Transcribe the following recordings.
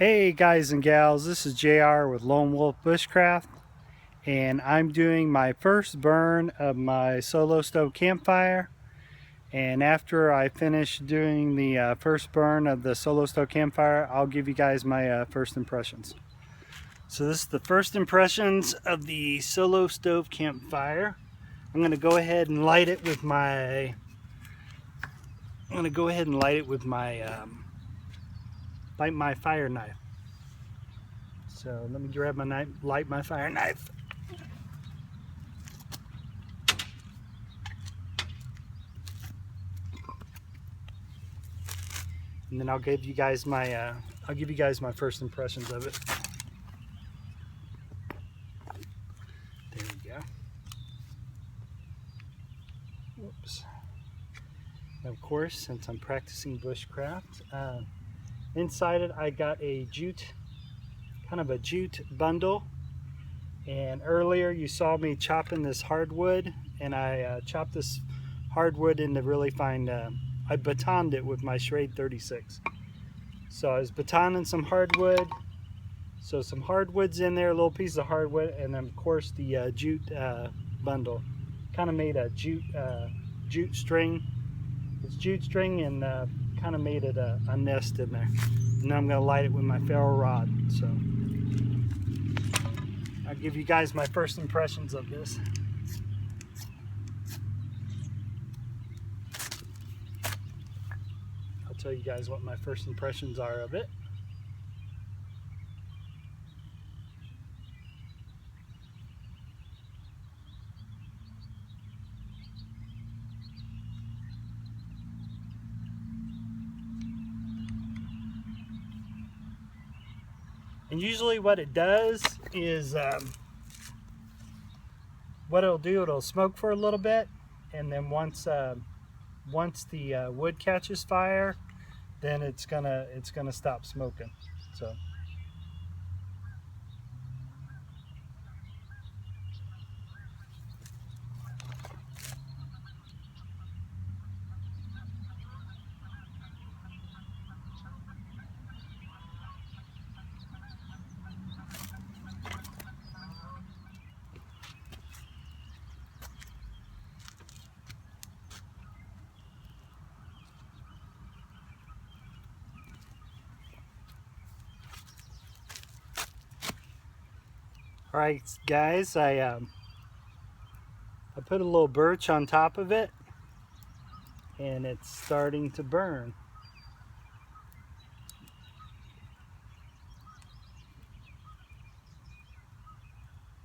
Hey guys and gals, this is JR with Lone Wolf Bushcraft, and I'm doing my first burn of my solo stove campfire. And after I finish doing the first burn of the solo stove campfire, I'll give you guys my first impressions. So this is the first impressions of the solo stove campfire. I'm going to go ahead and light it with my light my fire knife. So let me grab my knife, light my fire knife. And then I'll give you guys my first impressions of it. There we go. Whoops. And of course, since I'm practicing bushcraft, inside it I got a jute, kind of a jute bundle. And earlier you saw me chopping this hardwood, and I chopped this hardwood into really fine, I batoned it with my Schrade 36. So I was batoning some hardwood. So some hardwood's in there, a little piece of hardwood, and then of course the jute bundle. Kind of made a jute string. It's jute string, and kind of made it a nest in there. And now I'm going to light it with my ferro rod. So I'll give you guys my first impressions of this. I'll tell you guys what my first impressions are of it. And usually what it does is, what it'll do, it'll smoke for a little bit, and then once the wood catches fire, then it's gonna stop smoking. So alright guys, I put a little birch on top of it, and it's starting to burn.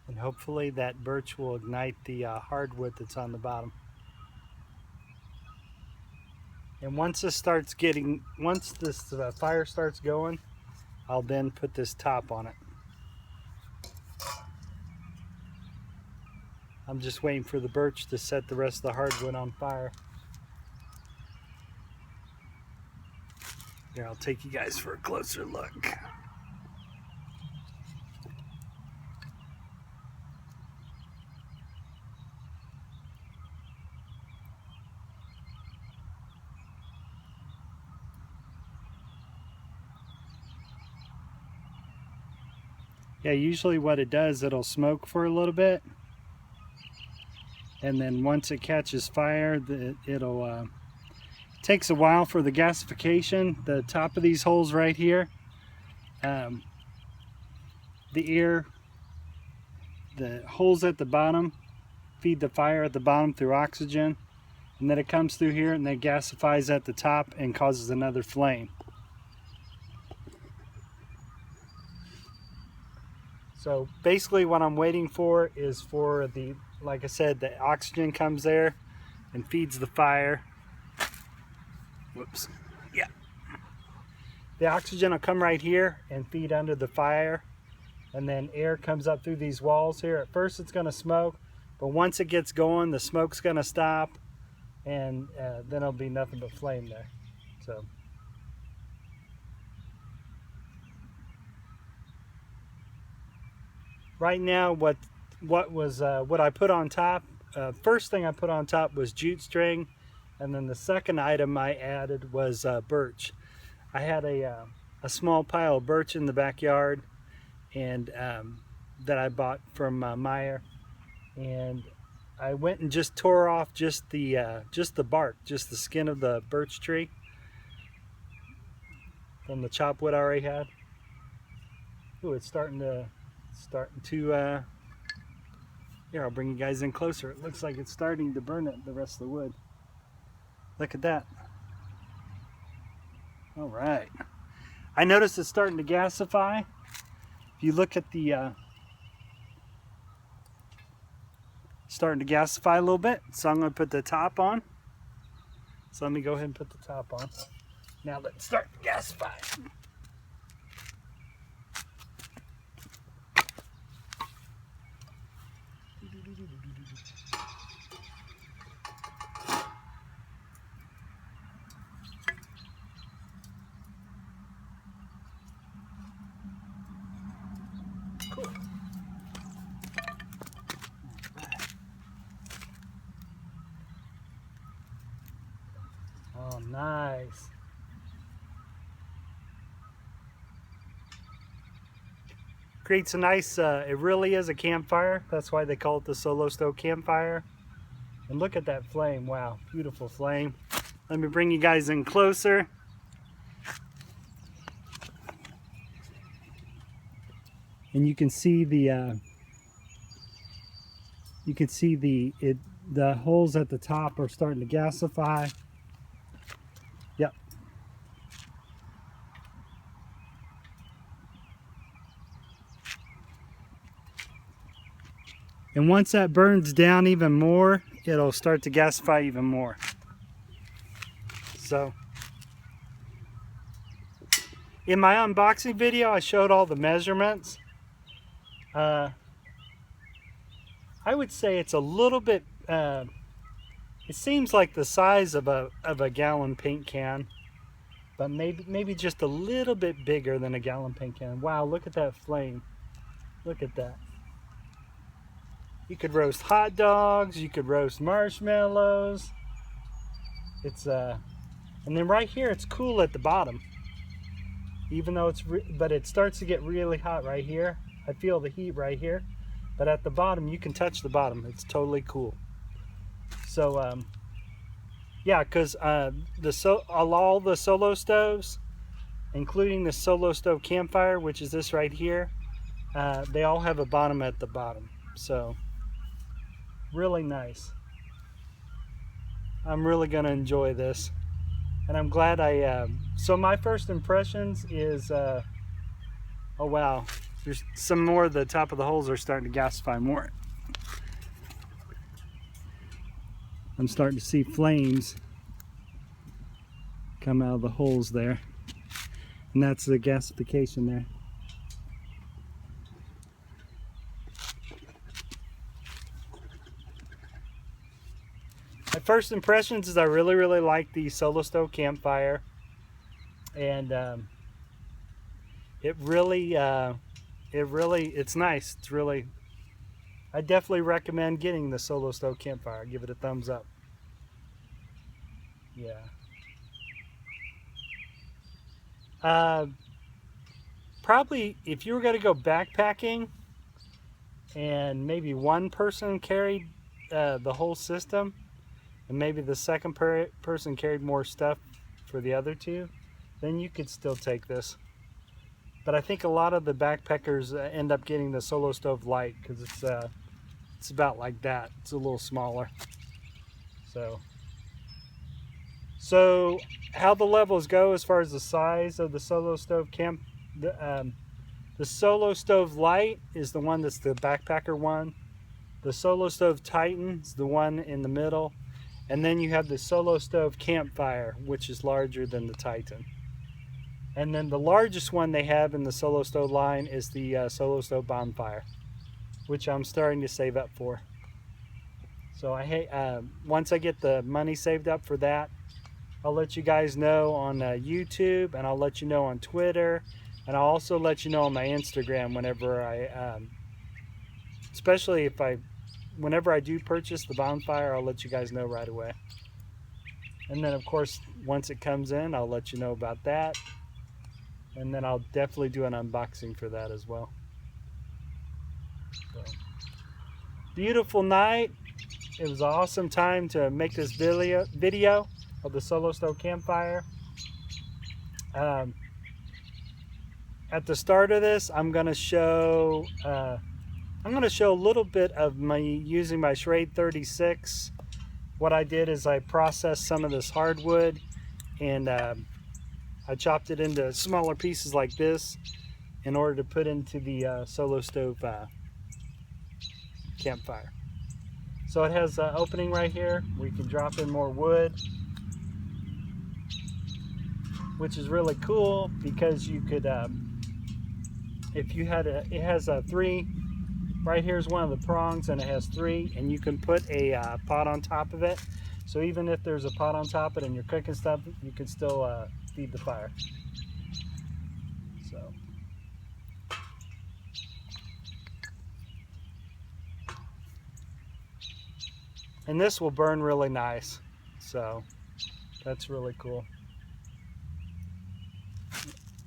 And hopefully that birch will ignite the hardwood that's on the bottom. And once this fire starts going, I'll then put this top on it. I'm just waiting for the birch to set the rest of the hardwood on fire. Here, I'll take you guys for a closer look. Yeah, usually what it does, it'll smoke for a little bit, and then once it catches fire, it takes a while for the gasification. The top of these holes right here, the holes at the bottom feed the fire at the bottom through oxygen, and then it comes through here and then gasifies at the top and causes another flame. So basically what I'm waiting for is for like I said, the oxygen comes there and feeds the fire. Whoops. Yeah. The oxygen will come right here and feed under the fire, and then air comes up through these walls here. At first it's going to smoke, but once it gets going, the smoke's going to stop, and then it'll be nothing but flame there. So right now, what I put on top, first thing I put on top was jute string, and then the second item I added was birch. I had a a small pile of birch in the backyard, and that I bought from Meyer, and I went and just tore off just the bark, just the skin of the birch tree from the chop wood I already had. Ooh, it's starting to here, I'll bring you guys in closer. It looks like it's starting to burn the rest of the wood. Look at that. All right. I noticed it's starting to gasify. If you look at the starting to gasify a little bit, so I'm going to put the top on. So let me go ahead and put the top on. Now let's start to gasify. Cool. Oh, nice. Creates a nice, it really is a campfire. That's why they call it the Solo Stove Campfire. And look at that flame. Wow, beautiful flame. Let me bring you guys in closer. And you can see the the holes at the top are starting to gasify. Yep. And once that burns down even more, it'll start to gasify even more. So, in my unboxing video, I showed all the measurements. I would say it's a little bit, it seems like the size of a gallon paint can, but maybe just a little bit bigger than a gallon paint can. Wow, look at that flame. Look at that. You could roast hot dogs, you could roast marshmallows. It's and then right here it's cool at the bottom. Even though but it starts to get really hot right here. I feel the heat right here. But at the bottom, you can touch the bottom. It's totally cool. So yeah, because all the Solo stoves, including the Solo Stove Campfire, which is this right here, they all have a bottom at the bottom. So really nice. I'm really gonna enjoy this, and I'm glad so my first impressions is oh wow, there's some more. The top of the holes are starting to gasify more. I'm starting to see flames come out of the holes there, and that's the gasification there. My first impressions is I really like the Solo Stove Campfire, and it's nice. It's really, I definitely recommend getting the Solo Stove Campfire. I give it a thumbs up. Yeah. Probably if you were going to go backpacking and maybe one person carried the whole system, and maybe the second person carried more stuff for the other two, then you could still take this. But I think a lot of the backpackers end up getting the Solo Stove Light because it's about like that. It's a little smaller. So how the levels go as far as the size of the Solo Stove the Solo Stove Light is the one that's the backpacker one. The Solo Stove Titan is the one in the middle. And then you have the Solo Stove Campfire, which is larger than the Titan. And then the largest one they have in the Solo Stove line is the Solo Stove Bonfire, which I'm starting to save up for. So once I get the money saved up for that, I'll let you guys know on YouTube, and I'll let you know on Twitter, and I'll also let you know on my Instagram whenever whenever I do purchase the bonfire. I'll let you guys know right away. And then of course, once it comes in, I'll let you know about that. And then I'll definitely do an unboxing for that as well. So, beautiful night. It was an awesome time to make this video of the Solo Stove Campfire. At the start of this, I'm going to show a little bit of my using my Schrade 36. What I did is I processed some of this hardwood, and I chopped it into smaller pieces like this in order to put into the Solo Stove Campfire. So it has an opening right here where you can drop in more wood, which is really cool because you could, if you had it has a 3, right here is one of the prongs, and it has 3, and you can put a pot on top of it. So even if there's a pot on top of it and you're cooking stuff, you can still feed the fire. So. And this will burn really nice, so that's really cool.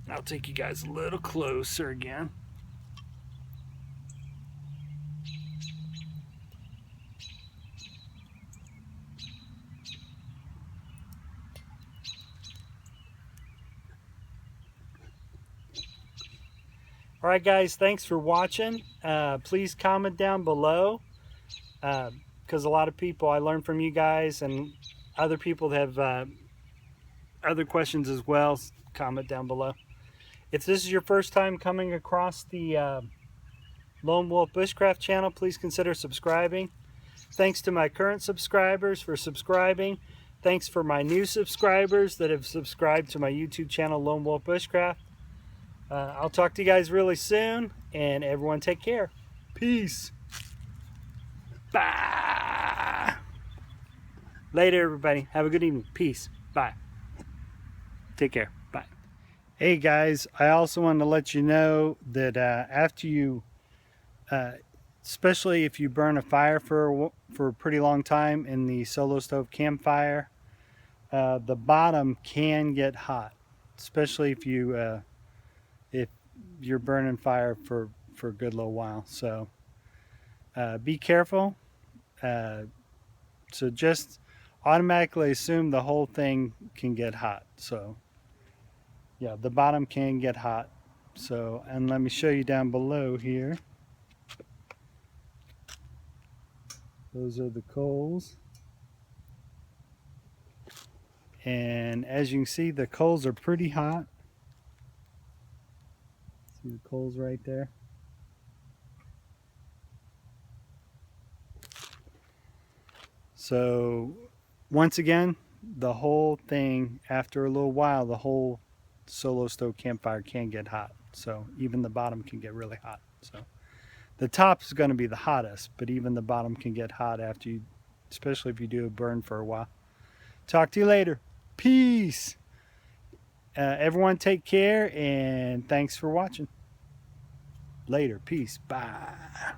I'll take you guys a little closer again. All right, guys, thanks for watching. Please comment down below, because a lot of people, I learned from you guys, and other people have other questions as well. Comment down below. If this is your first time coming across the Lone Wolf Bushcraft channel, please consider subscribing. Thanks to my current subscribers for subscribing. Thanks for my new subscribers that have subscribed to my YouTube channel, Lone Wolf Bushcraft. I'll talk to you guys really soon, and everyone take care. Peace. Bye. Later, everybody. Have a good evening. Peace. Bye. Take care. Bye. Hey, guys. I also wanted to let you know that after you, especially if you burn a fire for a pretty long time in the Solo Stove Campfire, the bottom can get hot, especially if you're burning fire for a good little while. So be careful. So just automatically assume the whole thing can get hot. So yeah, the bottom can get hot. So, and let me show you down below here. Those are the coals. And as you can see, the coals are pretty hot. See the coals right there? So once again, the whole thing, after a little while, the whole Solo Stove Campfire can get hot. So even the bottom can get really hot. So the top is going to be the hottest, but even the bottom can get hot after you, especially if you do a burn for a while. Talk to you later. Peace. Everyone take care, and thanks for watching. Later. Peace. Bye.